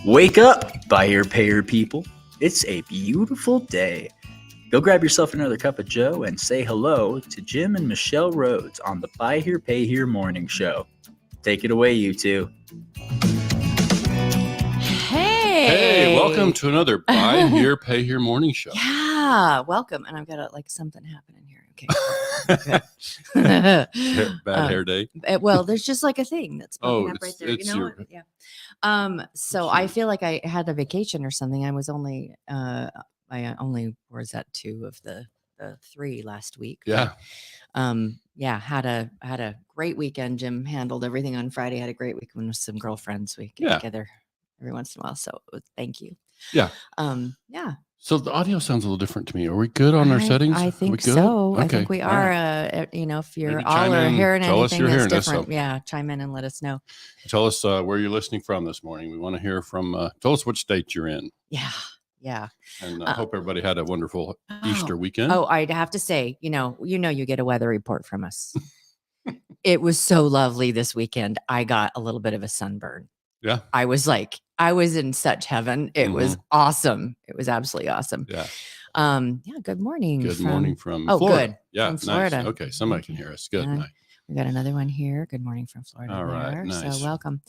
Wake up, buyer payer people. It's a beautiful day. Go grab yourself another cup of joe and say hello to Jim and Michelle Rhoads on the Buy Here, Pay Here Morning Show. Take it away, you two. Hey, welcome to another Buy Here, Pay Here Morning Show. Yeah, welcome. And I've got something happening here. Okay. Bad hair day. Well, there's just like a thing that's popping up right there. It's You know what? Yeah. So I feel like I had a vacation or something. I was only I only was at 2 of the 3 last week. Yeah. Yeah, had a great weekend. Jim handled everything on Friday. Had a great weekend with some girlfriends. We get together every once in a while. So thank you. Yeah. Yeah. So the audio sounds a little different to me. Are we good on our settings? I think so. Okay. I think we are. Right. If you're Maybe all are hearing tell us anything you're that's hearing us, different, chime in and let us know. Tell us where you're listening from this morning. We want to hear from, tell us which state you're in. Yeah. And I hope everybody had a wonderful Easter weekend. Oh, I'd have to say, you get a weather report from us. It was so lovely this weekend. I got a little bit of a sunburn. Yeah. I was in such heaven. It was awesome. It was absolutely awesome. Yeah. Good morning. Good morning from Florida. Good. Yeah. From Florida. Nice. Okay. Somebody can hear us. Good. Nice. We got another one here. Good morning from Florida. All right. Nice. So welcome.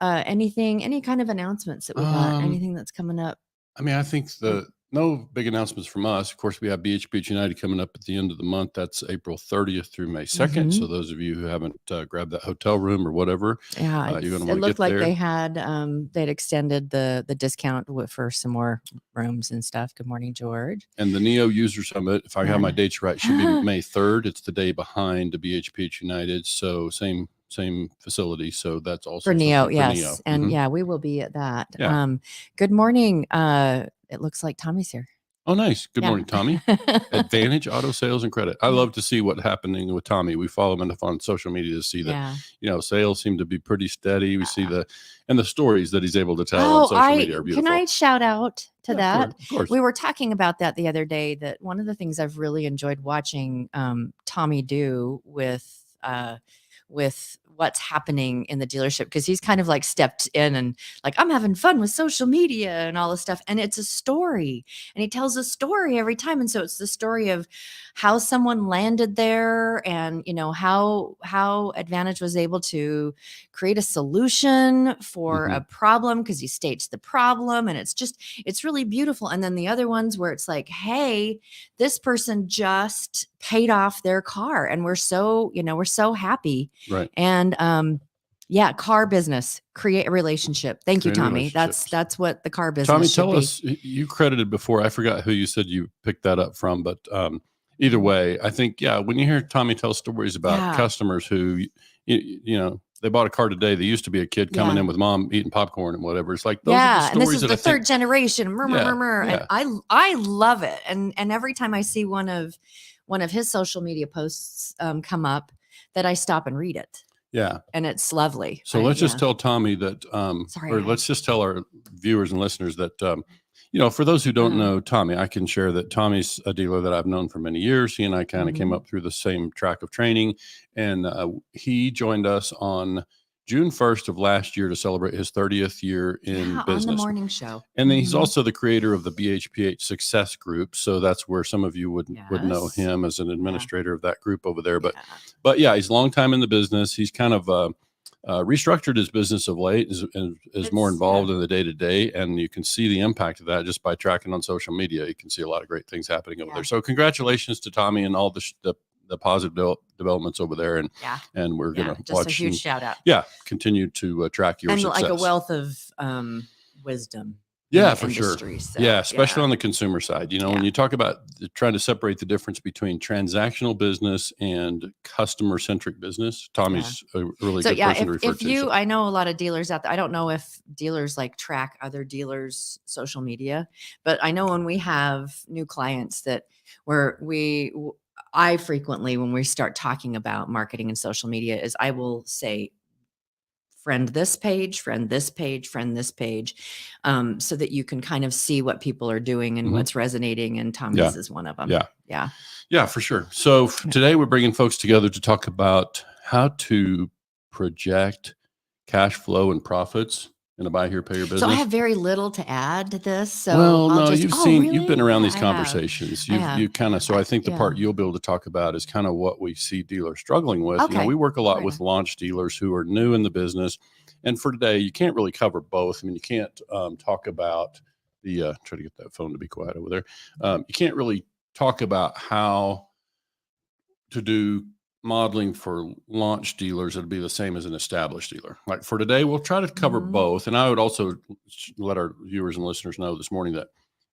Any kind of announcements that we got? Anything that's coming up? I mean, I think no big announcements from us. Of course, we have BHPH United coming up at the end of the month. That's April 30th through May 2nd. So those of you who haven't grabbed that hotel room or whatever, you're going to want to get there. It looked like they'd extended the discount for some more rooms and stuff. Good morning, George. And the NEO User Summit, if I have my dates right, should be May 3rd. It's the day behind the BHPH United. So same facility. So that's also for NEO. Yes. NEO. And we will be at that. Yeah. Good morning. It looks like Tommy's here. Oh, nice. Good morning, Tommy. Advantage Auto Sales and Credit. I love to see what's happening with Tommy. We follow him enough on social media to see that, sales seem to be pretty steady. We see the stories that he's able to tell on social media are beautiful. Can I shout out to that? Of course. We were talking about that the other day, that one of the things I've really enjoyed watching Tommy do with what's happening in the dealership, because he's kind of like stepped in and like, I'm having fun with social media and all this stuff. And it's a story, and he tells a story every time. And so it's the story of how someone landed there, and how Advantage was able to create a solution for a problem, because he states the problem, and it's really beautiful. And then the other ones where it's like, hey, this person just paid off their car, and we're so happy. Right. And car business, create a relationship. Thank you, Tommy. That's what the car business Tommy, should tell be. us, you credited before, I forgot who you said you picked that up from, but either way, I think, when you hear Tommy tell stories about customers who, they bought a car today. They used to be a kid coming in with mom eating popcorn and whatever. It's like, those are the stories and this is that the third generation. Yeah. And I love it. And every time I see one of his social media posts come up, that I stop and read it. Yeah. And it's lovely. So let's just tell Tommy that, let's just tell our viewers and listeners that, for those who don't know Tommy, I can share that Tommy's a dealer that I've known for many years. He and I kind of came up through the same track of training, and he joined us on June 1st of last year to celebrate his 30th year in business. On the morning show. And then he's also the creator of the BHPH Success Group. So that's where some of you would know him as an administrator of that group over there. But he's a long time in the business. He's kind of restructured his business of late, is more involved in the day-to-day. And you can see the impact of that just by tracking on social media. You can see a lot of great things happening over there. So congratulations to Tommy and all the positive developments over there, and we're going to watch. A huge shout out. Continue to track your success. Like a wealth of wisdom. For sure. So, especially on the consumer side. When you talk about trying to separate the difference between transactional business and customer centric business, Tommy's a really good person to refer to. I know a lot of dealers out there. I don't know if dealers track other dealers' social media, but I know when we have new clients that I frequently, when we start talking about marketing and social media, is I will say, friend this page, friend this page, friend this page, so that you can kind of see what people are doing and what's resonating. And Tommy's is one of them. Yeah, for sure. So today we're bringing folks together to talk about how to project cash flow and profits in the buy here, pay here business. So I have very little to add to this. So well, no, really? you've been around Yeah, these conversations. have. You kind of, so I think the part you'll be able to talk about is kind of what we see dealers struggling with. Okay. We work a lot with launch dealers who are new in the business. And for today, you can't really cover both. I mean, you can't talk about the, try to get that phone to be quiet over there. You can't really talk about how to do modeling for launch dealers. It'd be the same as an established dealer. Like for today, we'll try to cover both. And I would also let our viewers and listeners know this morning that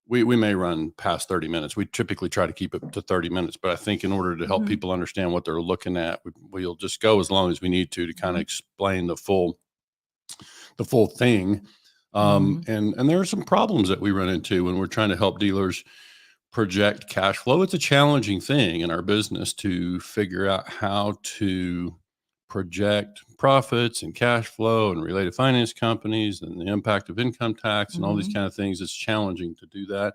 we may run past 30 minutes. We typically try to keep it to 30 minutes, but I think in order to help people understand what they're looking at, we'll just go as long as we need to kind of explain the full thing. And there are some problems that we run into when we're trying to help dealers project cash flow. It's a challenging thing in our business to figure out how to project profits and cash flow and related finance companies and the impact of income tax and all these kind of things. It's challenging to do that.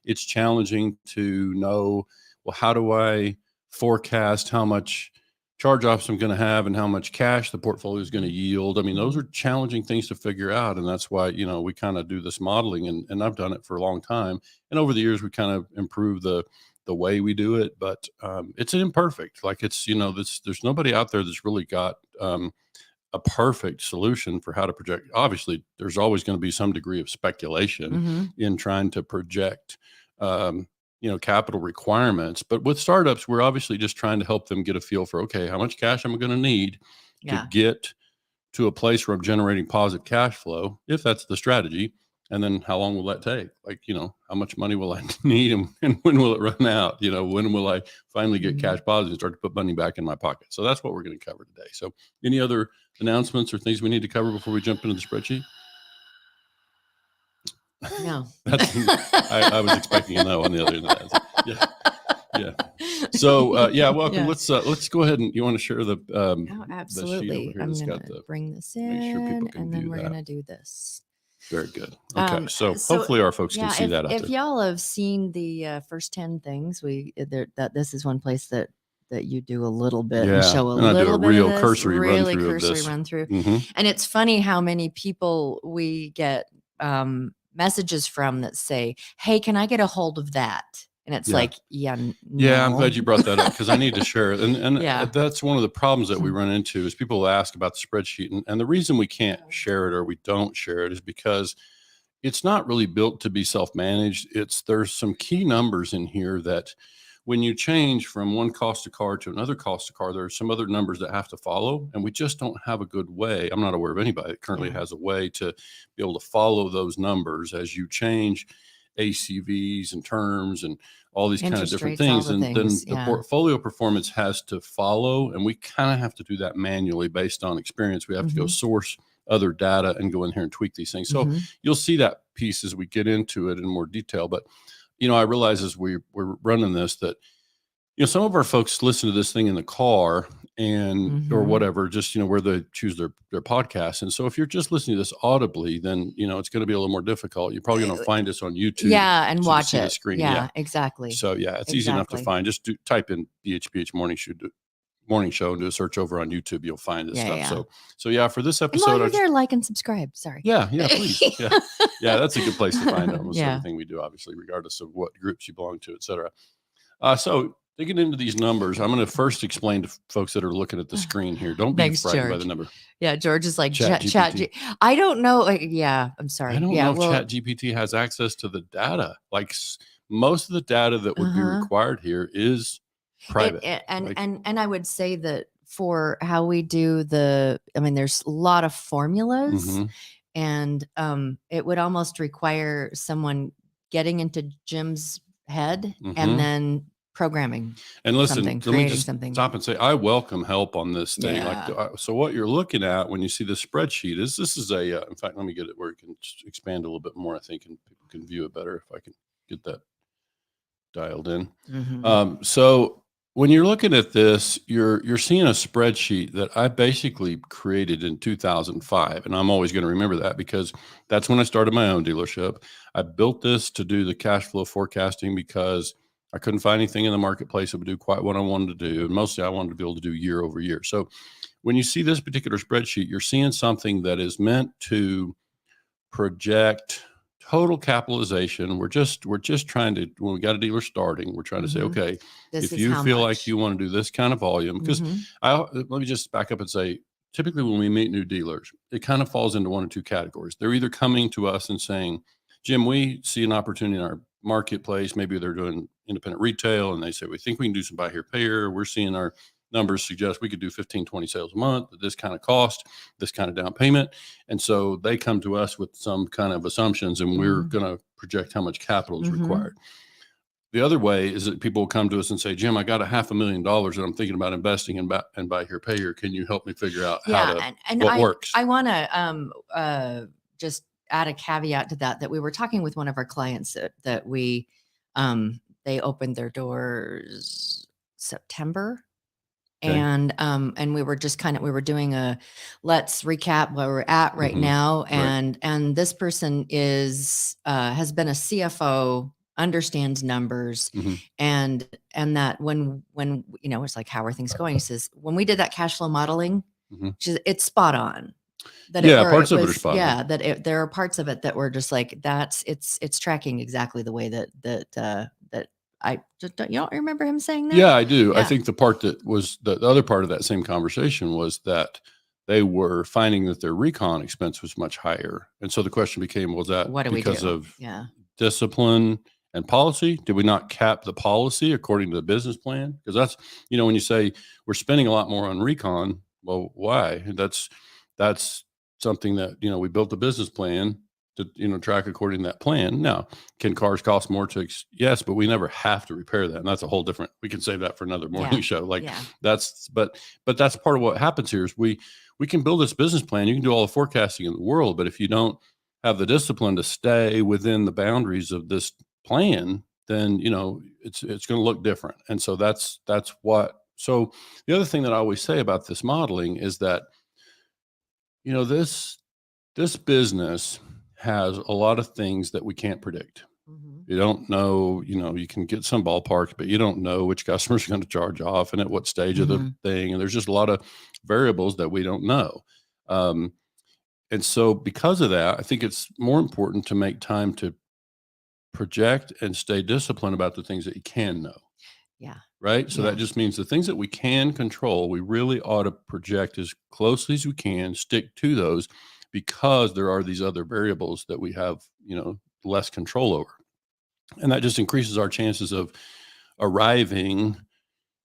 It's challenging to know, well, how do I forecast how much charge-offs I'm going to have and how much cash the portfolio is going to yield. I mean, those are challenging things to figure out. And that's why, we kind of do this modeling, and I've done it for a long time. And over the years, we kind of improved the way we do it, but it's imperfect. Like it's, there's nobody out there that's really got a perfect solution for how to project. Obviously, there's always going to be some degree of speculation in trying to project capital requirements. But with startups, we're obviously just trying to help them get a feel for, okay, how much cash am I going to need to get to a place where I'm generating positive cash flow, if that's the strategy. And then how long will that take? Like, how much money will I need and when will it run out? When will I finally get cash positive and start to put money back in my pocket? So that's what we're going to cover today. So any other announcements or things we need to cover before we jump into the spreadsheet? No. I was expecting a no on the other end of that. Yeah. So welcome. Yeah. Let's go ahead and you want to share the absolutely. The I'm going to bring this in, and then we're going to do this. Very good. Okay. So hopefully our folks can see that out there. If y'all have seen the first 10 things, that this is one place that you do a little bit and show a little bit real of this, cursory run through. And it's funny how many people we get messages from that say, hey, can I get a hold of that? And it's like, no. I'm glad you brought that up because I need to share it. And that's one of the problems that we run into is people ask about the spreadsheet. And the reason we can't share it or we don't share it is because it's not really built to be self-managed. There's some key numbers in here that when you change from one cost to car to another cost to car, there are some other numbers that have to follow. And we just don't have a good way. I'm not aware of anybody that currently has a way to be able to follow those numbers as you change ACVs and terms and all these kind of different things. And then the portfolio performance has to follow. And we kind of have to do that manually based on experience. We have to go source other data and go in here and tweak these things. So you'll see that piece as we get into it in more detail. But, I realize as we're running this that, some of our folks listen to this thing in the car and or whatever, just where they choose their podcast. And so if you're just listening to this audibly, then it's going to be a little more difficult. You're probably going to find us on YouTube. And so watch it. The screen. Yeah, exactly. So it's easy enough to find. Just type in BHPH Morning Show and do a search over on YouTube. You'll find this stuff. So for this episode, and while you're there, like and subscribe. Sorry. Yeah, please. That's a good place to find almost everything we do, obviously, regardless of what groups you belong to, et cetera. So digging into these numbers, I'm going to first explain to folks that are looking at the screen here. Don't be frightened by the number. Yeah, George is like chat. I don't know. I'm sorry. I don't know if Chat GPT has access to the data. Like most of the data that would be required here is private. And I would say that for how we do there's a lot of formulas, and it would almost require someone getting into Jim's head and then programming. And listen, let me just something. Stop and say, I welcome help on this thing. So what you're looking at when you see the spreadsheet is this is in fact, let me get it where it can expand a little bit more, I think, and people can view it better if I can get that dialed in. So when you're looking at this, you're seeing a spreadsheet that I basically created in 2005. And I'm always going to remember that because that's when I started my own dealership. I built this to do the cash flow forecasting because I couldn't find anything in the marketplace that would do quite what I wanted to do. And mostly I wanted to be able to do year over year. So when you see this particular spreadsheet, you're seeing something that is meant to project total capitalization. We're just trying to, when we got a dealer starting, we're trying to say, okay, if you feel like you want to do this kind of volume, because let me just back up and say, typically when we meet new dealers, it kind of falls into one or two categories. They're either coming to us and saying, Jim, we see an opportunity in our marketplace. Maybe they're doing independent retail and they say, we think we can do some buy here, pay here. We're seeing our numbers suggest we could do 15, 20 sales a month at this kind of cost, this kind of down payment. And so they come to us with some kind of assumptions, and we're going to project how much capital is required. The other way is that people will come to us and say, Jim, I got $500,000 that I'm thinking about investing in and buy here, pay here. Can you help me figure out how to, what works? I want to just add a caveat to that we were talking with one of our clients that we, they opened their doors September. Okay. And we were just we were doing let's recap where we're at right now. And this person has been a CFO, understands numbers, and that when it's like, how are things going? He says, when we did that cash flow modeling, it's spot on. Parts of it are spot on. Yeah, there are parts of it that were just like, it's tracking exactly the way that I just don't, you don't remember him saying that? Yeah, I do. Yeah. I think the part that was the other part of that same conversation was that they were finding that their recon expense was much higher. And so the question became, was that because of discipline and policy? Did we not cap the policy according to the business plan? Because that's, when you say we're spending a lot more on recon, well, why? That's something that, we built a business plan to, track according to that plan. Now, can cars cost more yes, but we never have to repair that. And that's a whole different, we can save that for another morning show. But that's part of what happens here is we can build this business plan. You can do all the forecasting in the world, but if you don't have the discipline to stay within the boundaries of this plan, then, it's going to look different. And so so the other thing that I always say about this modeling is that, this business has a lot of things that we can't predict. You don't know, you can get some ballpark, but you don't know which customer's going to charge off and at what stage of the thing. And there's just a lot of variables that we don't know. And so because of that, I think it's more important to make time to project and stay disciplined about the things that you can know. Yeah. Right. So that just means the things that we can control, we really ought to project as closely as we can, stick to those, because there are these other variables that we have, less control over. And that just increases our chances of arriving,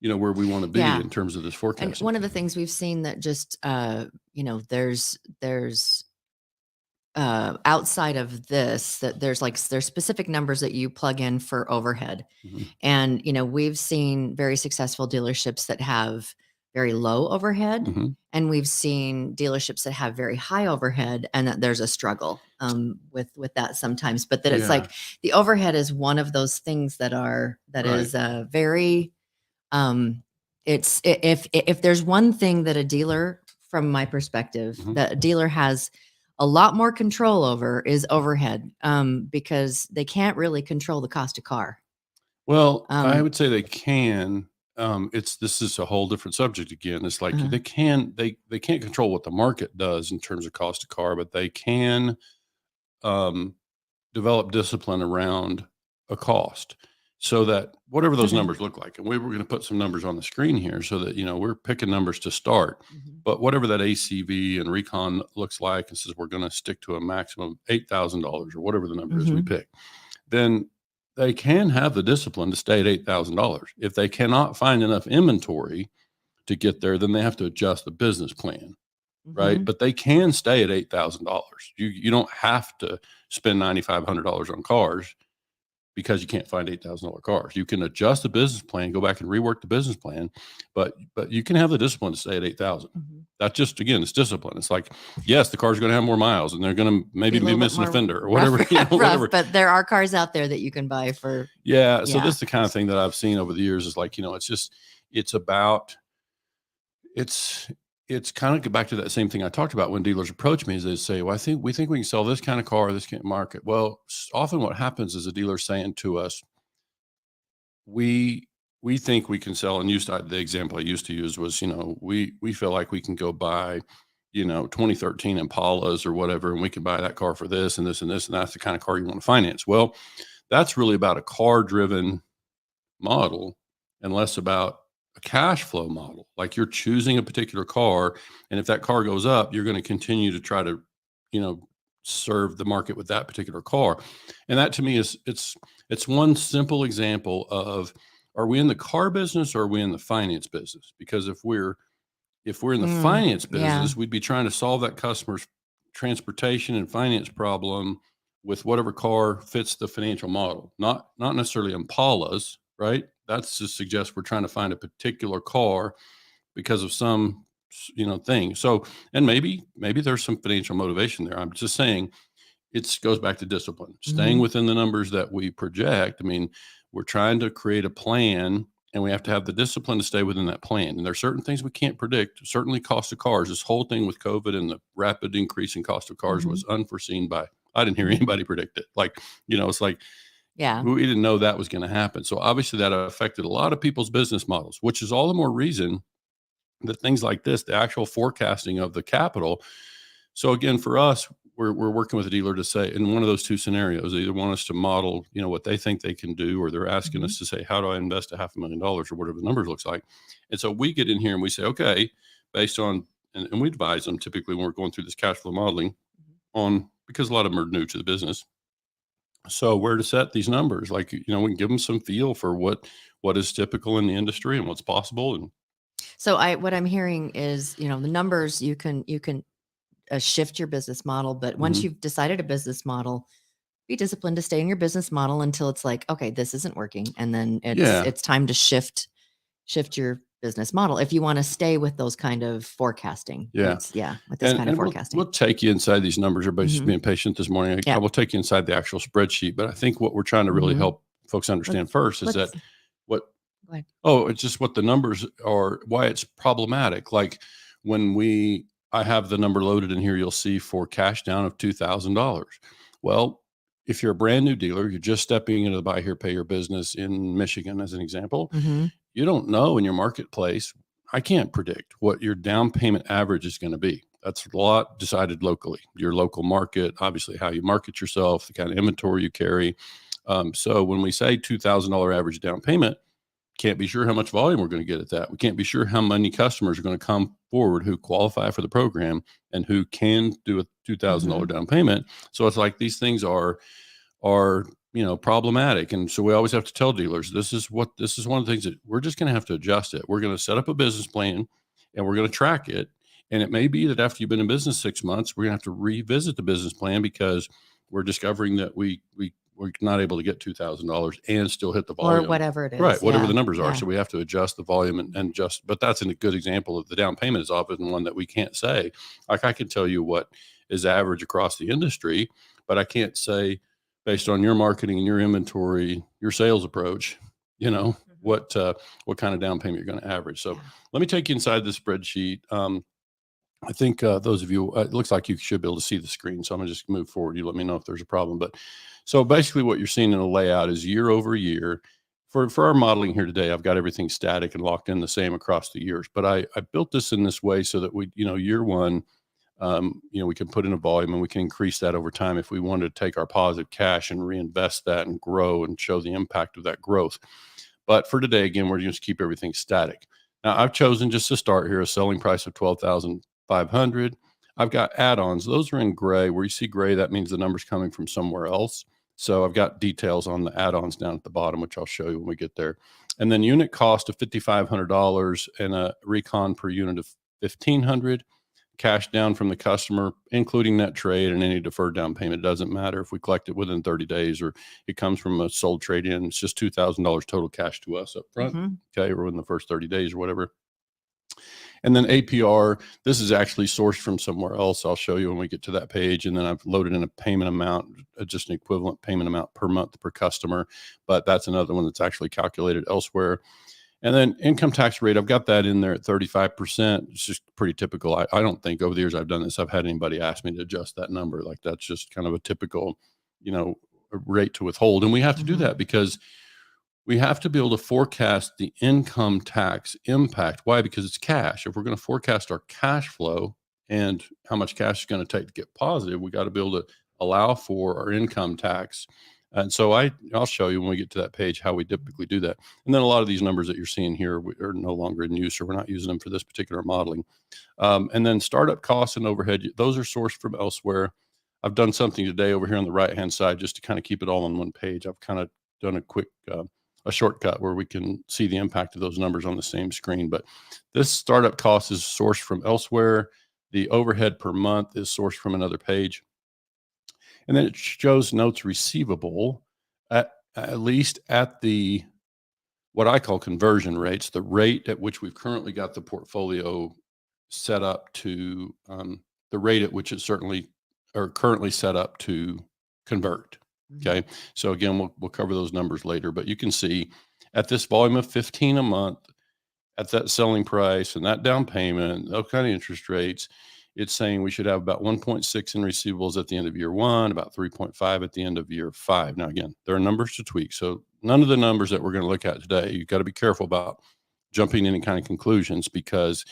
where we want to be in terms of this forecast. And one of the things we've seen that just, there's outside of this, that there's specific numbers that you plug in for overhead. And, we've seen very successful dealerships that have very low overhead. And we've seen dealerships that have very high overhead, and that there's a struggle with that sometimes. But that it's like the overhead is one of those things that is very, if there's one thing that a dealer, from my perspective, that a dealer has a lot more control over is overhead, because they can't really control the cost of car. Well, I would say they can. This is a whole different subject again. It's like they can't control what the market does in terms of cost of car, but they can develop discipline around a cost, so that whatever those numbers look like, and we were going to put some numbers on the screen here so that, we're picking numbers to start, but whatever that ACV and recon looks like, and says we're going to stick to a maximum of $8,000 or whatever the number is we pick, then they can have the discipline to stay at $8,000. If they cannot find enough inventory to get there, then they have to adjust the business plan, right? But they can stay at $8,000. You don't have to spend $9,500 on cars because you can't find $8,000 cars. You can adjust the business plan, go back and rework the business plan, but you can have the discipline to stay at 8,000. That's just, again, it's discipline. It's like, yes, the car's going to have more miles and they're going to maybe be missing a fender or whatever. Whatever. But there are cars out there that you can buy for. So this is the kind of thing that I've seen over the years is like, it's kind of back to that same thing I talked about when dealers approach me, is they say, well, we think we can sell this kind of car, this kind of market. Well, often what happens is a dealer saying to us, we think we can sell, and the example I used to use was, we feel like we can go buy 2013 Impalas or whatever, and we can buy that car for this and this and this, and that's the kind of car you want to finance. Well, that's really about a car-driven model and less about a cash flow model. Like you're choosing a particular car, and if that car goes up, you're going to continue to try to, serve the market with that particular car. And that to me is it's one simple example of, are we in the car business or are we in the finance business? Because if we're in the finance business, we'd be trying to solve that customer's transportation and finance problem with whatever car fits the financial model, not necessarily Impalas, right? That's to suggest we're trying to find a particular car because of some, thing. So, and maybe there's some financial motivation there. I'm just saying it goes back to discipline, staying within the numbers that we project. I mean, we're trying to create a plan, and we have to have the discipline to stay within that plan. And there are certain things we can't predict. Certainly cost of cars. This whole thing with COVID and the rapid increase in cost of cars was unforeseen I didn't hear anybody predict it. Like, it's like, we didn't know that was going to happen. So obviously that affected a lot of people's business models, which is all the more reason that things like this, the actual forecasting of the capital. So again, for us, we're working with a dealer to say, in one of those two scenarios, they either want us to model, what they think they can do, or they're asking us to say, how do I invest $500,000 or whatever the numbers looks like? And so we get in here and we say, okay, based on, and we advise them typically when we're going through this cash flow modeling because a lot of them are new to the business. So where to set these numbers, like, we can give them some feel for what is typical in the industry and what's possible. And so what I'm hearing is, the numbers, you can shift your business model, but once you've decided a business model, be disciplined to stay in your business model until it's like, okay, this isn't working. And then it's time to shift your business model. If you want to stay with those kind of forecasting. With this kind of forecasting. We'll take you inside these numbers. Everybody's just being patient this morning. I will take you inside the actual spreadsheet, but I think what we're trying to really help folks understand first is that it's just what the numbers are, why it's problematic. Like when I have the number loaded in here, you'll see for cash down of $2,000. Well, if you're a brand new dealer, you're just stepping into the buy here, pay here business in Michigan, as an example, you don't know in your marketplace. I can't predict what your down payment average is going to be. That's a lot decided locally, your local market, obviously how you market yourself, the kind of inventory you carry. So when we say $2,000 average down payment, can't be sure how much volume we're going to get at that. We can't be sure how many customers are going to come forward who qualify for the program and who can do a $2,000 down payment. So it's like these things are problematic. And so we always have to tell dealers, this is one of the things that we're just going to have to adjust it. We're going to set up a business plan and we're going to track it. And it may be that after you've been in business 6 months, we're going to have to revisit the business plan because we're discovering that we're not able to get $2,000 and still hit the volume or whatever it is, right? Whatever the numbers are. So we have to adjust the volume and just, but that's a good example of the down payment is often one that we can't say. Like I can tell you what is average across the industry, but I can't say based on your marketing and your inventory, your sales approach, what kind of down payment you're going to average. So let me take you inside the spreadsheet. I think those of you, it looks like you should be able to see the screen. So I'm going to just move forward. You let me know if there's a problem. But so basically what you're seeing in the layout is year over year. For our modeling here today, I've got everything static and locked in the same across the years. But I built this in this way so that we, year one, we can put in a volume and we can increase that over time if we wanted to take our positive cash and reinvest that and grow and show the impact of that growth. But for today, again, we're just keep everything static. Now I've chosen just to start here a selling price of $12,500. I've got add-ons. Those are in gray. Where you see gray, that means the number's coming from somewhere else. So I've got details on the add-ons down at the bottom, which I'll show you when we get there. And then unit cost of $5,500 and a recon per unit of $1,500. Cash down from the customer, including net trade and any deferred down payment. It doesn't matter if we collect it within 30 days or it comes from a sold trade in. It's just $2,000 total cash to us up front. Okay. Or in the first 30 days or whatever. And then APR, this is actually sourced from somewhere else. I'll show you when we get to that page. And then I've loaded in a payment amount, just an equivalent payment amount per month per customer. But that's another one that's actually calculated elsewhere. And then income tax rate, I've got that in there at 35%. It's just pretty typical. I don't think over the years I've done this, I've had anybody ask me to adjust that number. Like that's just kind of a typical, rate to withhold. And we have to do that because we have to be able to forecast the income tax impact. Why? Because it's cash. If we're going to forecast our cash flow and how much cash is going to take to get positive, we got to be able to allow for our income tax. And so I'll show you when we get to that page how we typically do that. And then a lot of these numbers that you're seeing here are no longer in use, or we're not using them for this particular modeling. And then startup costs and overhead, those are sourced from elsewhere. I've done something today over here on the right-hand side just to kind of keep it all on one page. I've kind of done a quick, a shortcut where we can see the impact of those numbers on the same screen. But this startup cost is sourced from elsewhere. The overhead per month is sourced from another page. And then it shows notes receivable at least at the, what I call conversion rates, the rate at which we've currently got the portfolio set up to, the rate at which it's certainly or currently set up to convert. Okay. So again, we'll cover those numbers later, but you can see at this volume of 15 a month, at that selling price and that down payment, those kind of interest rates, it's saying we should have about 1.6 in receivables at the end of year 1, about 3.5 at the end of year 5. Now, again, there are numbers to tweak. So none of the numbers that we're going to look at today, you've got to be careful about jumping any kind of conclusions, because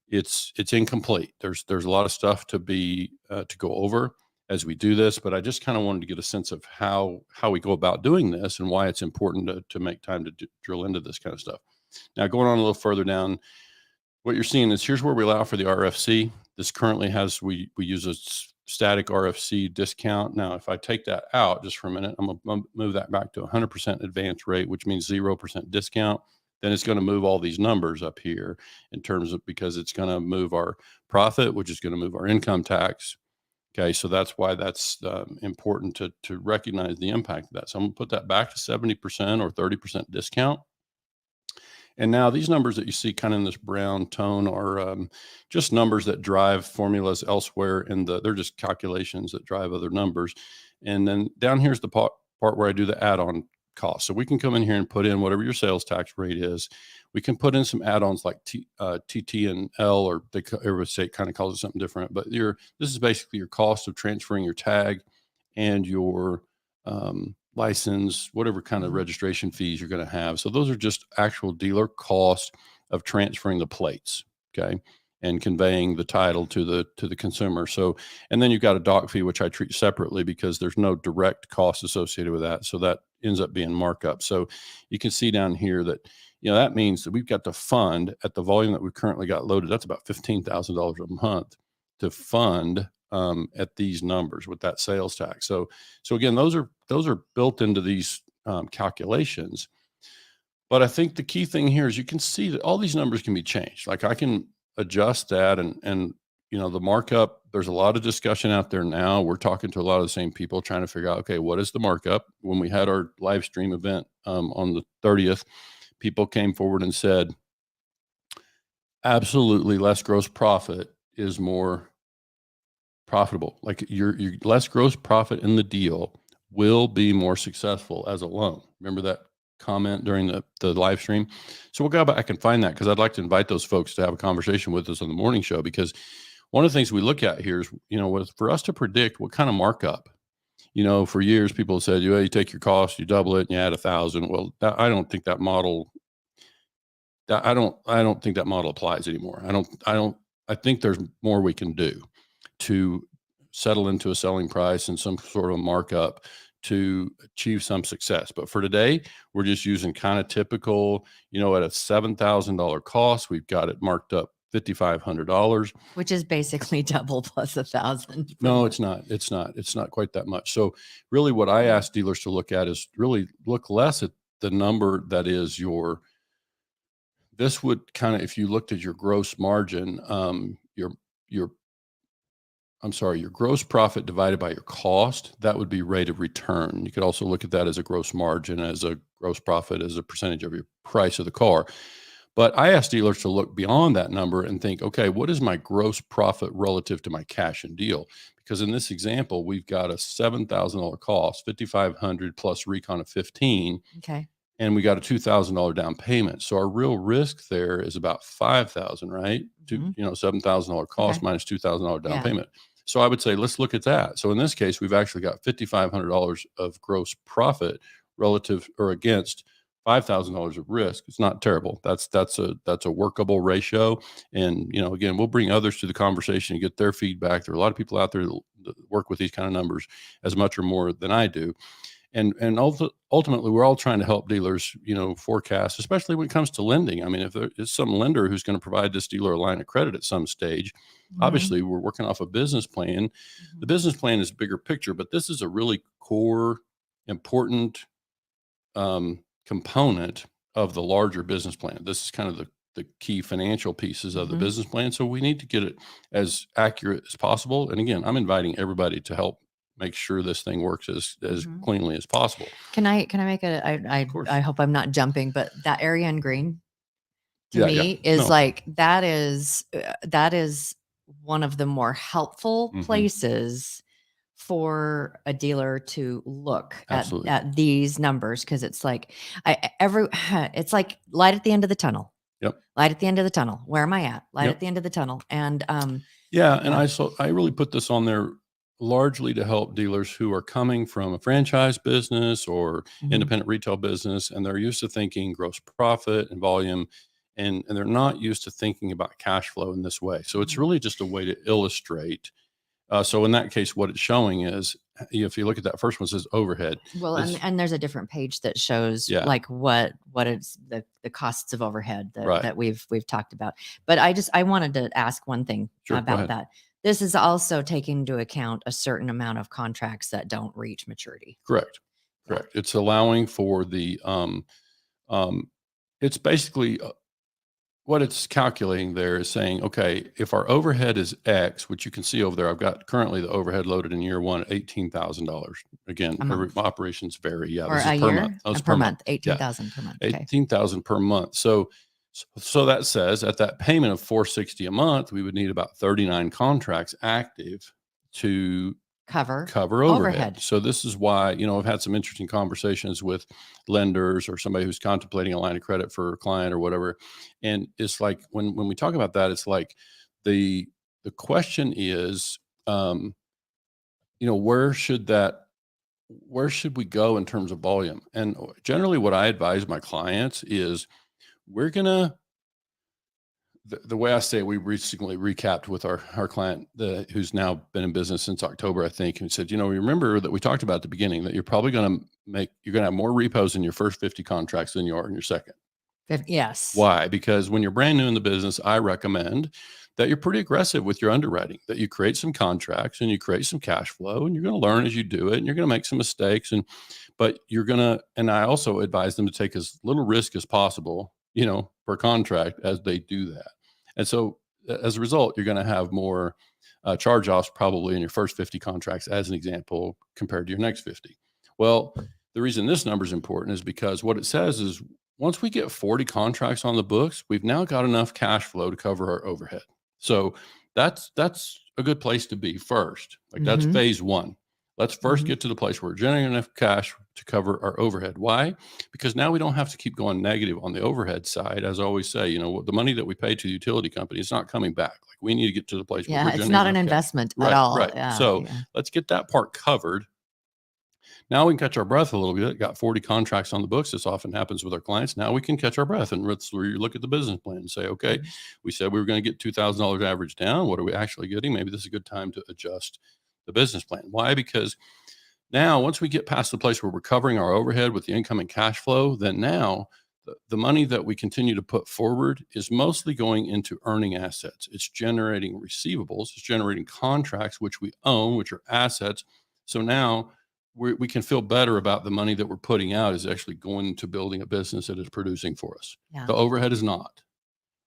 it's incomplete. There's a lot of stuff to be to go over as we do this, but I just kind of wanted to get a sense of how we go about doing this and why it's important to make time to drill into this kind of stuff. Now, going on a little further down, what you're seeing is here's where we allow for the RFC. This currently has, we use a static RFC discount. Now, if I take that out just for a minute, I'm going to move that back to 100% advance rate, which means 0% discount. Then it's going to move all these numbers up here in terms of, because it's going to move our profit, which is going to move our income tax. Okay, so that's why that's important to recognize the impact of that. So I'm going to put that back to 70% or 30% discount. And now these numbers that you see kind of in this brown tone are just numbers that drive formulas elsewhere they're just calculations that drive other numbers. And then down here's the part where I do the add-on cost. So we can come in here and put in whatever your sales tax rate is. We can put in some add-ons like TT and L, or every state kind of calls it something different. But this is basically your cost of transferring your tag and your license, whatever kind of registration fees you're going to have. So those are just actual dealer cost of transferring the plates, okay, and conveying the title to the consumer. So, and then you've got a dock fee, which I treat separately because there's no direct cost associated with that. So that ends up being markup. So you can see down here that, that means that we've got to fund at the volume that we've currently got loaded. That's about $15,000 a month to fund at these numbers with that sales tax. So again, those are built into these calculations. But I think the key thing here is you can see that all these numbers can be changed. Like I can adjust that and the markup, there's a lot of discussion out there now. We're talking to a lot of the same people trying to figure out, okay, what is the markup? When we had our live stream event on the 30th, people came forward and said, absolutely less gross profit is more profitable. Like your less gross profit in the deal will be more successful as a loan. Remember that comment during the live stream? So we'll go back and find that, because I'd like to invite those folks to have a conversation with us on the morning show, because one of the things we look at here is, for us to predict what kind of markup, for years people said, you take your cost, you double it and you add 1,000. Well, I don't think that model applies anymore. I think there's more we can do to settle into a selling price and some sort of markup to achieve some success. But for today, we're just using kind of typical, at a $7,000 cost, we've got it marked up $5,500, which is basically double plus 1,000. No, it's not. It's not quite that much. So really what I ask dealers to look at is really look less at the number that is this would kind of, if you looked at your gross margin, your gross profit divided by your cost, that would be rate of return. You could also look at that as a gross margin, as a gross profit, as a percentage of your price of the car. But I ask dealers to look beyond that number and think, okay, what is my gross profit relative to my cash and deal? Because in this example, we've got a $7,000 cost, $5,500 plus recon of 15. Okay. And we got a $2,000 down payment. So our real risk there is about $5,000, right? $7,000 cost minus $2,000 down payment. So I would say, let's look at that. So in this case, we've actually got $5,500 of gross profit relative or against $5,000 of risk. It's not terrible. That's a workable ratio. And, again, we'll bring others to the conversation and get their feedback. There are a lot of people out there that work with these kind of numbers as much or more than I do. And ultimately, we're all trying to help dealers, forecast, especially when it comes to lending. I mean, if there is some lender who's going to provide this dealer a line of credit at some stage, obviously we're working off a business plan. The business plan is bigger picture, but this is a really core, important component of the larger business plan. This is kind of the key financial pieces of the business plan. So we need to get it as accurate as possible. And again, I'm inviting everybody to help make sure this thing works as cleanly as possible. Can I make I hope I'm not jumping, but that area in green to me is that is one of the more helpful places for a dealer to look at these numbers, because it's like it's like light at the end of the tunnel. Yep. Light at the end of the tunnel. Where am I at? Light at the end of the tunnel. And and I really put this on there largely to help dealers who are coming from a franchise business or independent retail business, and they're used to thinking gross profit and volume, and they're not used to thinking about cash flow in this way. So it's really just a way to illustrate. So in that case, what it's showing is, if you look at that first one, it says overhead. Well, and there's a different page that shows like what is the costs of overhead that we've talked about. But I wanted to ask one thing about that. This is also taking into account a certain amount of contracts that don't reach maturity. Correct. It's allowing for the it's basically what it's calculating there is saying, okay, if our overhead is X, which you can see over there, I've got currently the overhead loaded in year one at $18,000. Again, every operations vary. Yeah, or this a is year? per month. Oh, it's per month. 18,000 per month. Okay. 18,000 per month. So that says at that payment of $460 a month, we would need about 39 contracts active to cover overhead. So this is why, I've had some interesting conversations with lenders or somebody who's contemplating a line of credit for a client or whatever. And it's like, when we talk about that, it's like the question is, where should we go in terms of volume? And generally what I advise my clients is, we're going to, the way I say it, we recently recapped with our client who's now been in business since October, I think, and said, remember that we talked about at the beginning that you're probably going to have more repos in your first 50 contracts than you are in your second. Yes. Why? Because when you're brand new in the business, I recommend that you're pretty aggressive with your underwriting, that you create some contracts and you create some cash flow, and you're going to learn as you do it, and you're going to make some mistakes. But and I also advise them to take as little risk as possible, per contract as they do that. And so as a result, you're going to have more charge-offs probably in your first 50 contracts, as an example, compared to your next 50. Well, the reason this number is important is because what it says is, once we get 40 contracts on the books, we've now got enough cash flow to cover our overhead. So that's a good place to be first. Like that's phase one. Let's first get to the place where we're generating enough cash to cover our overhead. Why? Because now we don't have to keep going negative on the overhead side. As I always say, the money that we pay to the utility company is not coming back. Like, we need to get to the place where we're it's not an investment at all. Right. Yeah, so let's get that part covered. Now we can catch our breath a little bit. Got 40 contracts on the books. This often happens with our clients. Now we can catch our breath and let's look at the business plan and say, okay, we said we were going to get $2,000 average down. What are we actually getting? Maybe this is a good time to adjust the business plan. Why? Because now, once we get past the place where we're covering our overhead with the incoming cash flow, then now the money that we continue to put forward is mostly going into earning assets. It's generating receivables. It's generating contracts, which we own, which are assets. So now we can feel better about the money that we're putting out is actually going to building a business that is producing for us. Yeah. The overhead is not.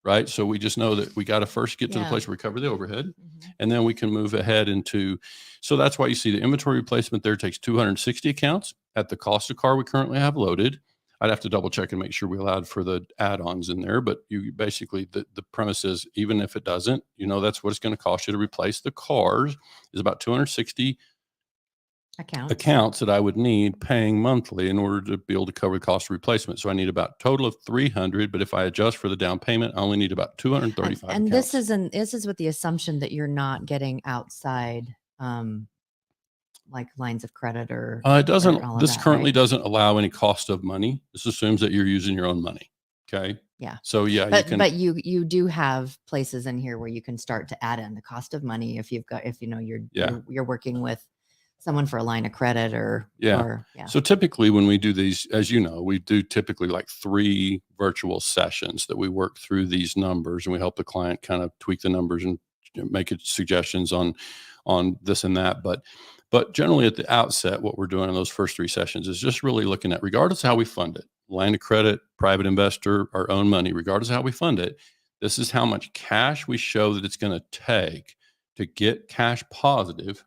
Right. So we just know that we got to first get to the place where we cover the overhead, and then we can move ahead into. So that's why you see the inventory replacement there takes 260 accounts at the cost of car we currently have loaded. I'd have to double check and make sure we allowed for the add-ons in there. But you basically, the premise is, even if it doesn't, that's what it's going to cost you to replace the cars, is about 260 accounts that I would need paying monthly in order to be able to cover the cost of replacement. So I need about a total of 300, but if I adjust for the down payment, I only need about 235 and accounts. This is with the assumption that you're not getting outside like lines of credit or It doesn't. or all of This that, currently right? doesn't allow any cost of money. This assumes that you're using your own money. Okay. Yeah. So yeah, But you do have places in here where you can start to add in the cost of money if you're working with someone for a line of credit or yeah. So typically when we do these, as you know, we do typically like 3 virtual sessions that we work through these numbers, and we help the client kind of tweak the numbers and make it suggestions on this and that. But generally at the outset, what we're doing in those first 3 sessions is just really looking at, regardless of how we fund it, line of credit, private investor, our own money, regardless of how we fund it, this is how much cash we show that it's going to take to get cash positive.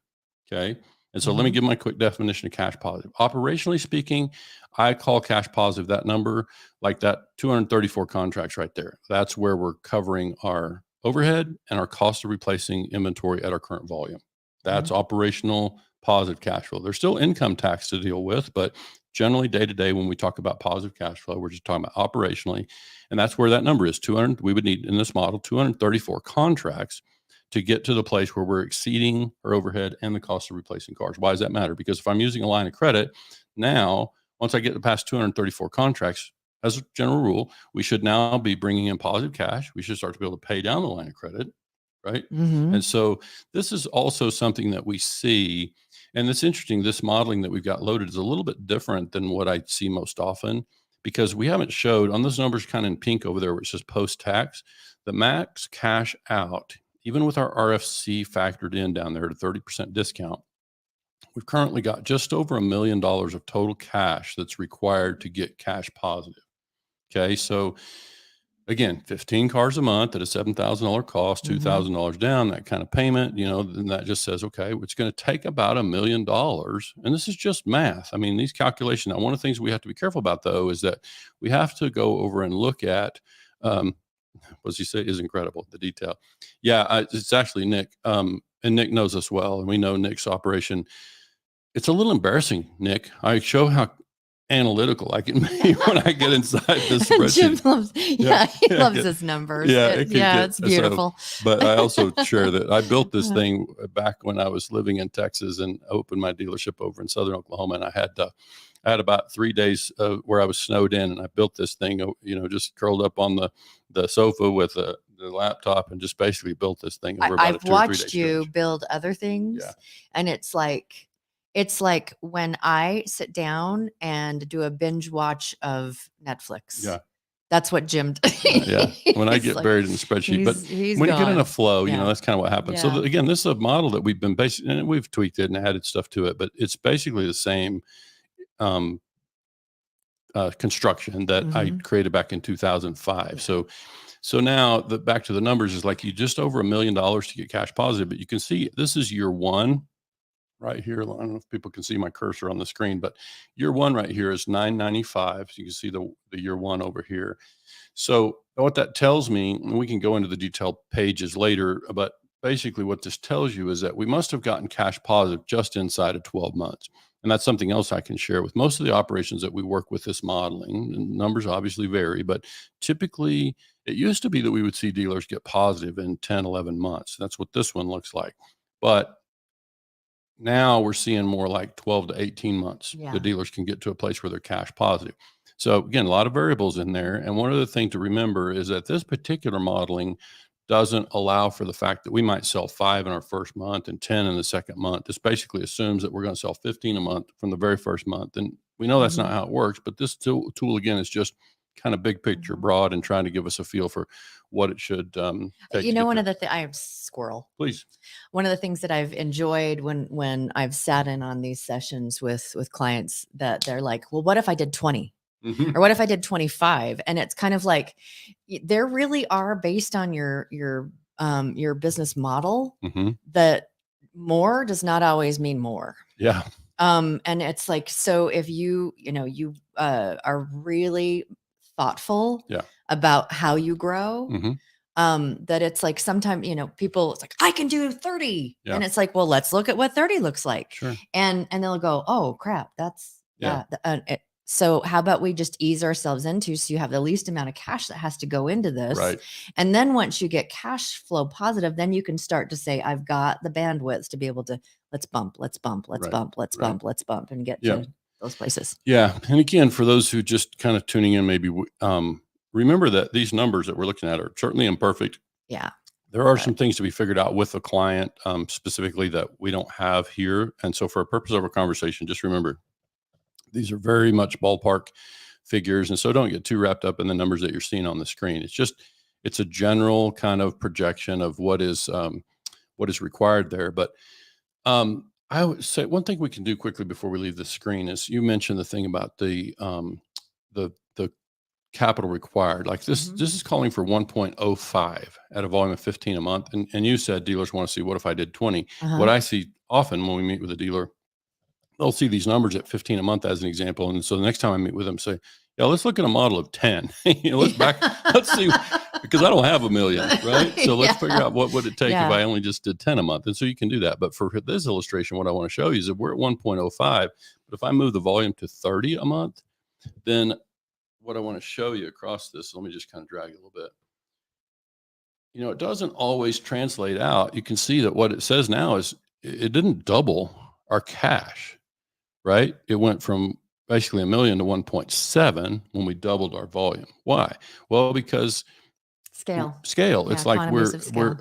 Okay. And so let me give my quick definition of cash positive. Operationally speaking, I call cash positive that number, like that 234 contracts right there. That's where we're covering our overhead and our cost of replacing inventory at our current volume. That's operational positive cash flow. There's still income tax to deal with, but generally day to day, when we talk about positive cash flow, we're just talking about operationally. And that's where that number is 200. We would need in this model 234 contracts to get to the place where we're exceeding our overhead and the cost of replacing cars. Why does that matter? Because if I'm using a line of credit, now, once I get past 234 contracts, as a general rule, we should now be bringing in positive cash. We should start to be able to pay down the line of credit, right? And so this is also something that we see. And it's interesting, this modeling that we've got loaded is a little bit different than what I see most often, because we haven't showed on those numbers kind of in pink over there, where it says post-tax, the max cash out, even with our RFC factored in down there at a 30% discount, we've currently got just over $1 million of total cash that's required to get cash positive. Okay. So again, 15 cars a month at a $7,000 cost, $2,000 down, that kind of payment, then that just says, okay, it's going to take about $1 million. And this is just math. I mean, these calculations. Now, one of the things we have to be careful about, though, is that we have to go over and look at, what you say is incredible, the detail. Yeah, it's actually Nick. And Nick knows us well, and we know Nick's operation. It's a little embarrassing, Nick. I show how analytical I can be when I get inside this spreadsheet. Jim loves, he loves his numbers. Yeah, it's beautiful. But I also share that I built this thing back when I was living in Texas and opened my dealership over in Southern Oklahoma, and I had about 3 days where I was snowed in, and I built this thing, just curled up on the sofa with the laptop and just basically built this thing over about I've a 2 or 3 day watched you stretch. build other things, and it's like when I sit down and do a binge watch of Netflix. Yeah. That's what Jim does. Yeah. When I get buried in the spreadsheet, but when you get in a flow, that's kind of what happens. So again, this is a model that we've been and we've tweaked it and added stuff to it, but it's basically the same construction that I created back in 2005. So now back to the numbers is like you just over $1 million to get cash positive, but you can see this is year 1 right here. I don't know if people can see my cursor on the screen, but year 1 right here is $995. So you can see the year 1 over here. So what that tells me, and we can go into the detailed pages later, but basically what this tells you is that we must have gotten cash positive just inside of 12 months. And that's something else I can share with most of the operations that we work with this modeling. And numbers obviously vary, but typically it used to be that we would see dealers get positive in 10, 11 months. That's what this one looks like. But now we're seeing more like 12 to 18 months. The dealers can get to a place where they're cash positive. So again, a lot of variables in there. And one other thing to remember is that this particular modeling doesn't allow for the fact that we might sell 5 in our first month and 10 in the second month. This basically assumes that we're going to sell 15 a month from the very first month. And we know that's not how it works, but this tool again is just kind of big picture, broad, and trying to give us a feel for what it should take. One of the things, I have squirrel. Please. One of the things that I've enjoyed when I've sat in on these sessions with clients, that they're like, well, what if I did 20? Or what if I did 25? And it's kind of like, there really are, based on your business model, that more does not always mean more. Yeah. And it's like, so if you are really thoughtful about how you grow, that it's like sometimes, people, it's like, I can do 30. And it's like, well, let's look at what 30 looks like. Sure. And they'll go, oh crap, that's So how about we just ease ourselves into, so you have the least amount of cash that has to go into this. Right. And then once you get cash flow positive, then you can start to say, I've got the bandwidth to be able to, let's bump, and get to those places. Yeah. And again, for those who just kind of tuning in, maybe remember that these numbers that we're looking at are certainly imperfect. Yeah. There are some things to be figured out with the client specifically that we don't have here. And so for a purpose of our conversation, just remember, these are very much ballpark figures. And so don't get too wrapped up in the numbers that you're seeing on the screen. It's a general kind of projection of what is required there. But I would say one thing we can do quickly before we leave the screen is, you mentioned the thing about the capital required. Like this is calling for 1.05 at a volume of 15 a month. And you said dealers want to see, what if I did 20? What I see often when we meet with a dealer, they'll see these numbers at 15 a month as an example. And so the next time I meet with them, say, yeah, let's look at a model of 10. Let's see, because I don't have $1 million, right? So let's figure out what would it take if I only just did 10 a month. And so you can do that. But for this illustration, what I want to show you is that we're at 1.05, but if I move the volume to 30 a month, then what I want to show you across this, let me just kind of drag it a little bit. It doesn't always translate out. You can see that what it says now is it didn't double our cash, right? It went from basically $1 million to 1.7 when we doubled our volume. Why? Well, because scale. It's like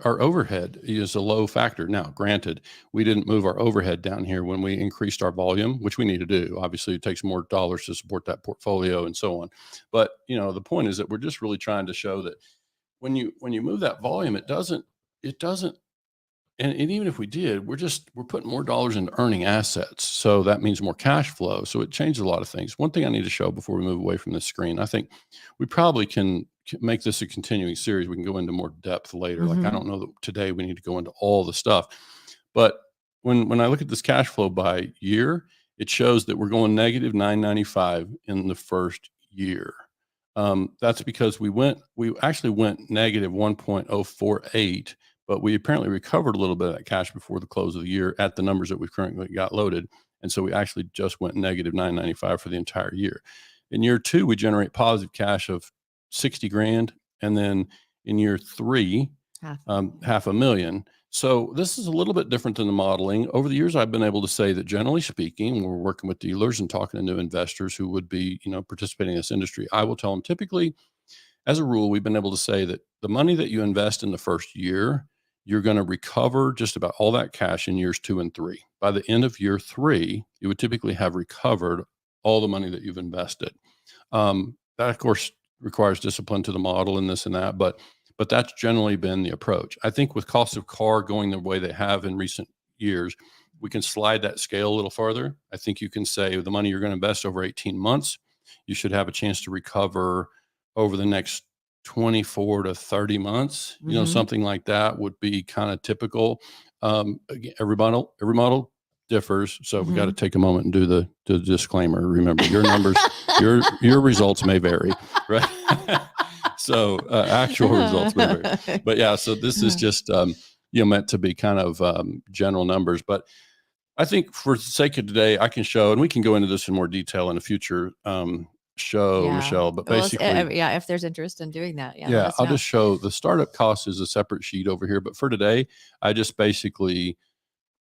our overhead is a low factor. Now, granted, we didn't move our overhead down here when we increased our volume, which we need to do. Obviously, it takes more dollars to support that portfolio and so on. But the point is that we're just really trying to show that when you move that volume, it doesn't. And even if we did, we're putting more dollars into earning assets. So that means more cash flow. So it changes a lot of things. One thing I need to show before we move away from the screen, I think we probably can make this a continuing series. We can go into more depth later. Like, I don't know that today we need to go into all the stuff, but when I look at this cash flow by year, it shows that we're going negative 995 in the first year. That's because we actually went negative 1.048, but we apparently recovered a little bit of that cash before the close of the year at the numbers that we've currently got loaded. And so we actually just went negative 995 for the entire year. In year 2, we generate positive cash of 60 grand. And then in year 3, $500,000. So this is a little bit different than the modeling. Over the years, I've been able to say that generally speaking, when we're working with dealers and talking to new investors who would be, participating in this industry, I will tell them typically, as a rule, we've been able to say that the money that you invest in the first year, you're going to recover just about all that cash in years 2 and 3. By the end of year 3, you would typically have recovered all the money that you've invested. That, of course, requires discipline to the model and this and that, but that's generally been the approach. I think with cost of car going the way they have in recent years, we can slide that scale a little farther. I think you can say the money you're going to invest over 18 months, you should have a chance to recover over the next 24 to 30 months, something like that would be kind of typical. Again, every model differs. So we got to take a moment and do the disclaimer. Remember, your numbers, your results may vary, right? So actual results may vary. But yeah, so this is just, meant to be kind of general numbers. But I think for the sake of today, I can show, and we can go into this in more detail in a future show, Michelle, but basically, if there's interest in doing that, I'll just show the startup cost is a separate sheet over here. But for today, I just basically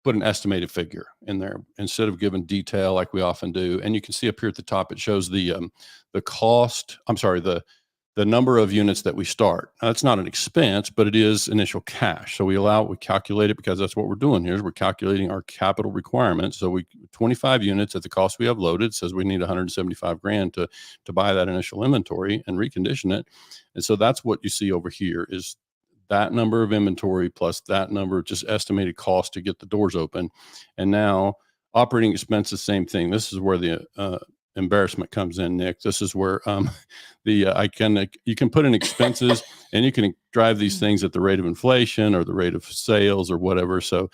put an estimated figure in there instead of giving detail like we often do. And you can see up here at the top, it shows the cost. I'm sorry, the number of units that we start. Now, that's not an expense, but it is initial cash. So we calculate it because that's what we're doing here is we're calculating our capital requirements. So 25 units at the cost we have loaded says we need 175 grand to buy that initial inventory and recondition it. And so that's what you see over here is that number of inventory plus that number of just estimated cost to get the doors open. And now operating expenses, same thing. This is where the embarrassment comes in, Nick. This is where you can put in expenses and you can drive these things at the rate of inflation or the rate of sales or whatever. So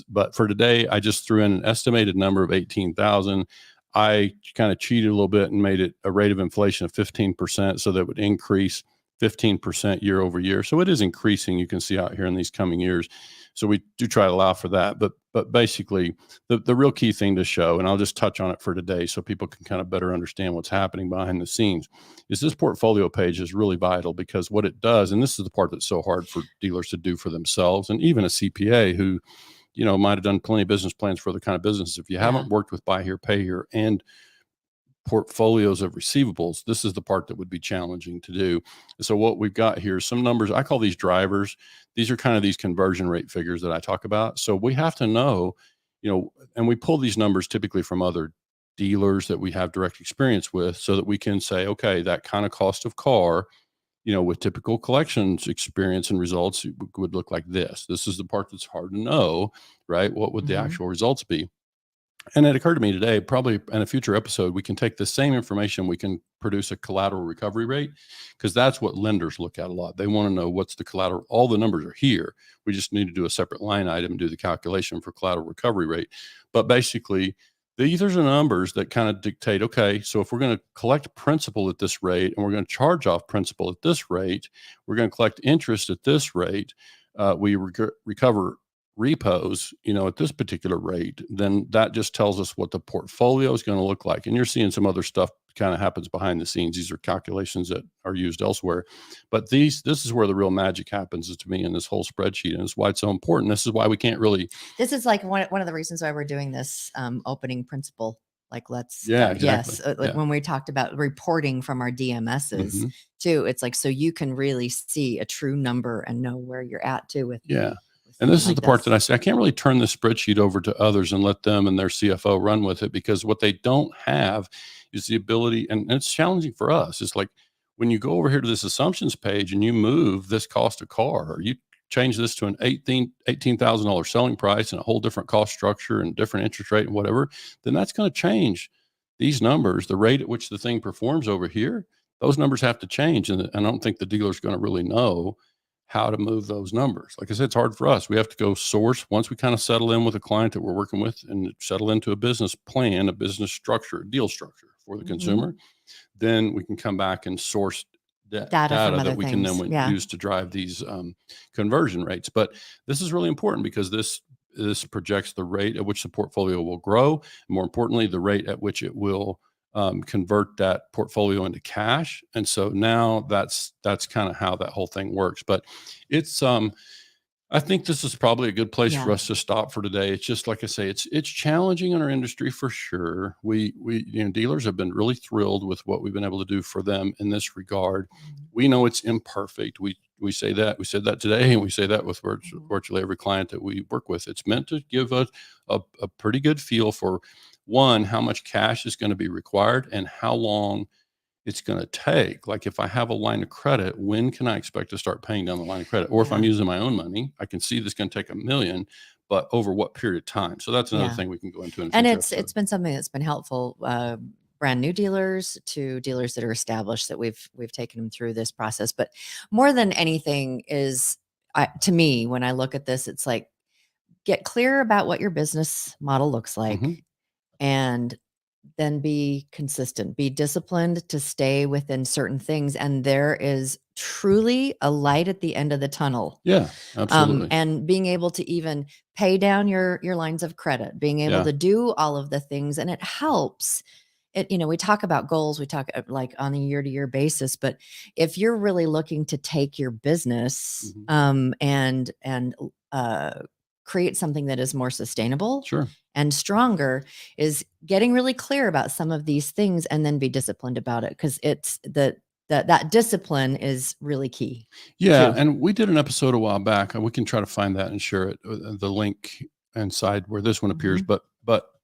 but for today, I just threw in an estimated number of 18,000. I kind of cheated a little bit and made it a rate of inflation of 15%. So that would increase 15% year over year. So it is increasing. You can see out here in these coming years. So we do try to allow for that. But basically, the real key thing to show, and I'll just touch on it for today so people can kind of better understand what's happening behind the scenes, is this portfolio page is really vital, because what it does, and this is the part that's so hard for dealers to do for themselves, and even a CPA who, might have done plenty of business plans for the kind of business. If you haven't worked with buy here, pay here, and portfolios of receivables, this is the part that would be challenging to do. So what we've got here is some numbers. I call these drivers. These are kind of these conversion rate figures that I talk about. So we have to know, and we pull these numbers typically from other dealers that we have direct experience with, so that we can say, okay, that kind of cost of car, with typical collections experience and results would look like this. This is the part that's hard to know, right? What would the actual results be? And it occurred to me today, probably in a future episode, we can take the same information, we can produce a collateral recovery rate, because that's what lenders look at a lot. They want to know what's the collateral. All the numbers are here. We just need to do a separate line item and do the calculation for collateral recovery rate. But basically, these are the numbers that kind of dictate, okay, so if we're going to collect principal at this rate and we're going to charge off principal at this rate, we're going to collect interest at this rate, we recover repos, at this particular rate, then that just tells us what the portfolio is going to look like. And you're seeing some other stuff kind of happens behind the scenes. These are calculations that are used elsewhere, but this is where the real magic happens, is to me, in this whole spreadsheet. And it's why it's so important. This is why we can't really. This is like one of the reasons why we're doing this opening principle. Like, let's, exactly. Yes. When we talked about reporting from our DMSs too, it's like, so you can really see a true number and know where you're at too with. And this is the part that I say, I can't really turn this spreadsheet over to others and let them and their CFO run with it, because what they don't have is the ability, and it's challenging for us. It's like when you go over here to this assumptions page and you move this cost of car, or you change this to an $18,000 selling price and a whole different cost structure and different interest rate and whatever, then that's going to change these numbers. The rate at which the thing performs over here, those numbers have to change. And I don't think the dealer's going to really know how to move those numbers. Like I said, it's hard for us. We have to go source once we kind of settle in with a client that we're working with and settle into a business plan, a business structure, a deal structure for the consumer. Then we can come back and source data that we can then use to drive these conversion rates. But this is really important, because this projects the rate at which the portfolio will grow. And more importantly, the rate at which it will convert that portfolio into cash. And so now that's kind of how that whole thing works. But it's I think this is probably a good place for us to stop for today. It's just, like I say, it's challenging in our industry for sure. We dealers have been really thrilled with what we've been able to do for them in this regard. We know it's imperfect. We say that. We said that today, and we say that with virtually every client that we work with. It's meant to give a pretty good feel for, one, how much cash is going to be required and how long it's going to take. Like, if I have a line of credit, when can I expect to start paying down the line of credit? Or if I'm using my own money, I can see this going to take $1 million, but over what period of time? So that's another thing we can go into. And it's been something that's been helpful. Brand new dealers to dealers that are established, that we've taken them through this process. But more than anything is, to me, when I look at this, it's like, get clear about what your business model looks like. And then be consistent, be disciplined to stay within certain things. And there is truly a light at the end of the tunnel. Yeah, absolutely. And being able to even pay down your lines of credit, being able to do all of the things. And it helps. We talk about goals, we talk like on a year-to-year basis, but if you're really looking to take your business and create something that is more sustainable and stronger, is getting really clear about some of these things and then be disciplined about it, because it's that discipline is really key. Yeah. And we did an episode a while back. We can try to find that and share it, the link inside where this one appears. But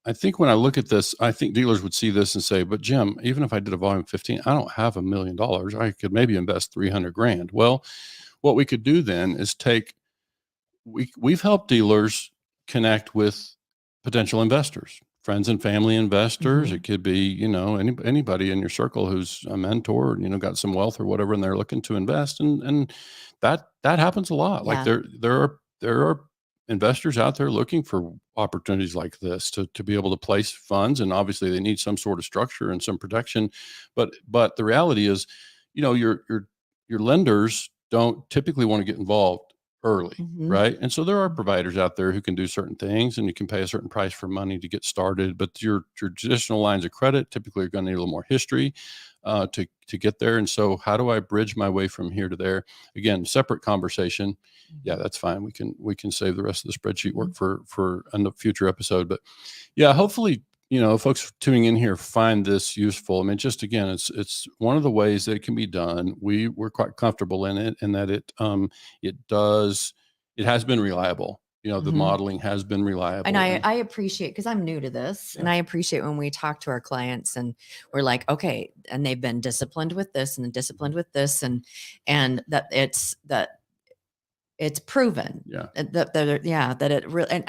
I think when I look at this, I think dealers would see this and say, but Jim, even if I did a volume 15, I don't have $1 million. I could maybe invest $300,000. Well, what we could do then is we've helped dealers connect with potential investors, friends and family investors. It could be, anybody in your circle who's a mentor, got some wealth or whatever, and they're looking to invest. And that happens a lot. Like there are investors out there looking for opportunities like this to be able to place funds. And obviously they need some sort of structure and some protection. But the reality is, you're your lenders don't typically want to get involved early, right? And so there are providers out there who can do certain things, and you can pay a certain price for money to get started. But your traditional lines of credit typically are going to need a little more history to get there. And so, how do I bridge my way from here to there? Again, separate conversation. Yeah, that's fine. We can save the rest of the spreadsheet work for a future episode. But yeah, hopefully, folks tuning in here find this useful. I mean, just again, it's one of the ways that it can be done. We're quite comfortable in it, and that it has been reliable. The modeling has been reliable. And I appreciate, because I'm new to this, and I appreciate when we talk to our clients and we're like, okay, and they've been disciplined with this and disciplined with this, and that it's proven. That it really, and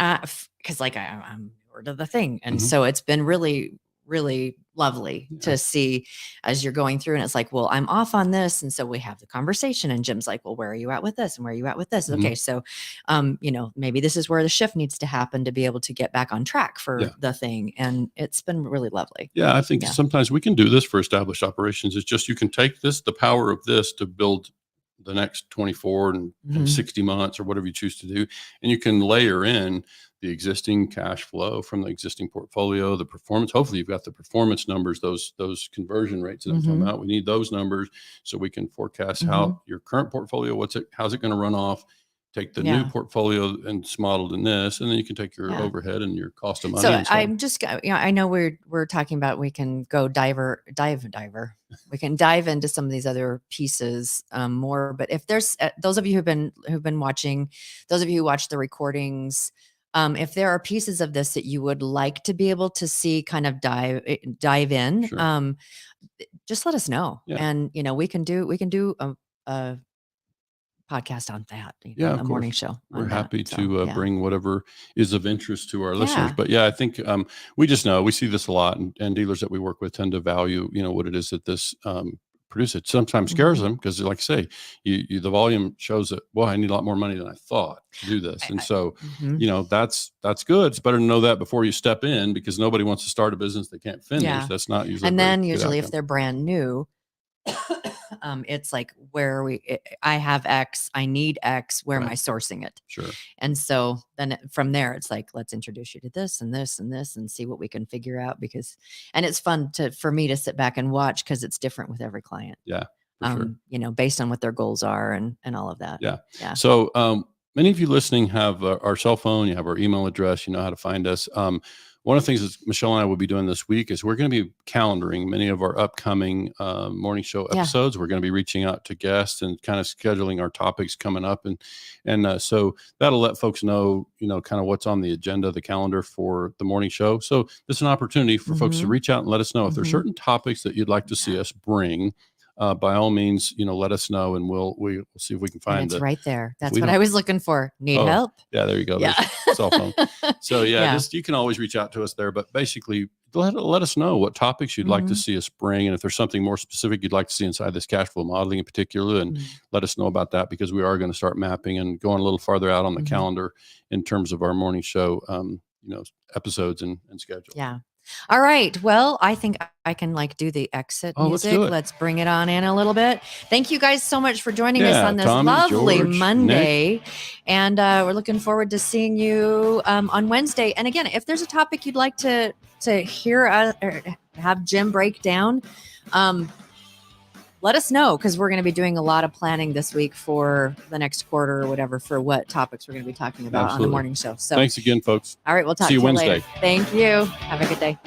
because I'm newer to the thing, and so it's been really, really lovely to see as you're going through, and it's like, well, I'm off on this, and so we have the conversation, and Jim's like, well, where are you at with this, and where are you at with this? Okay, so maybe this is where the shift needs to happen to be able to get back on track for the thing, and it's been really lovely. I think sometimes we can do this for established operations. It's just, you can take the power of this to build the next 24 and 60 months or whatever you choose to do, and you can layer in the existing cash flow from the existing portfolio, the performance. Hopefully you've got the performance numbers, those conversion rates that I'm talking about. We need those numbers so we can forecast how your current portportfolio, how's it going to run off, take the new portfolio and it's modeled in this, and then you can take your overhead and your cost of money. So I'm just, I know we're talking about, we can go diver. We can dive into some of these other pieces more, but if there's those of you who've been watching, those of you who watch the recordings, if there are pieces of this that you would like to be able to see kind of dive in, just let us know. And, we can do a podcast on that, a morning show. We're happy to bring whatever is of interest to our listeners. But I think we just know, we see this a lot, and dealers that we work with tend to value, what it is that this produce. It sometimes scares them because, like I say, the volume shows that, well, I need a lot more money than I thought to do this. And so, that's good. It's better to know that before you step in, because nobody wants to start a business they can't finish. That's not usually. And then usually if they're brand new, it's like, I have X, I need X, where am I sourcing it? And so then from there, it's like, let's introduce you to this and this and this and see what we can figure out, and it's fun for me to sit back and watch, because it's different with every client. Based on what their goals are and all of that. So many of you listening have our cell phone, you have our email address, you know how to find us. One of the things that Michelle and I will be doing this week is we're going to be calendaring many of our upcoming morning show episodes. We're going to be reaching out to guests and kind of scheduling our topics coming up. And so that'll let folks know, kind of what's on the agenda, the calendar for the morning show. So this is an opportunity for folks to reach out and let us know if there's certain topics that you'd like to see us bring. By all means, let us know, and we'll see if we can find it. Right there. That's what I was looking for. Need help? Yeah, there you go. Yeah. Cell phone. So just, you can always reach out to us there, but basically let us know what topics you'd like to see us bring. And if there's something more specific you'd like to see inside this cash flow modeling in particular, and let us know about that, because we are going to start mapping and going a little farther out on the calendar in terms of our morning show, episodes and schedule. Yeah. All right. Well, I think I can do the exit music. Let's bring it on in a little bit. Thank you guys so much for joining us on this lovely Monday. Nick. And we're looking forward to seeing you on Wednesday. And again, if there's a topic you'd like to hear or have Jim break down, let us know, because we're going to be doing a lot of planning this week for the next quarter or whatever, for what topics we're going to be talking about on the morning show. So thanks again, folks. All right. We'll talk to you Wednesday. Later. Thank you. Have a good day.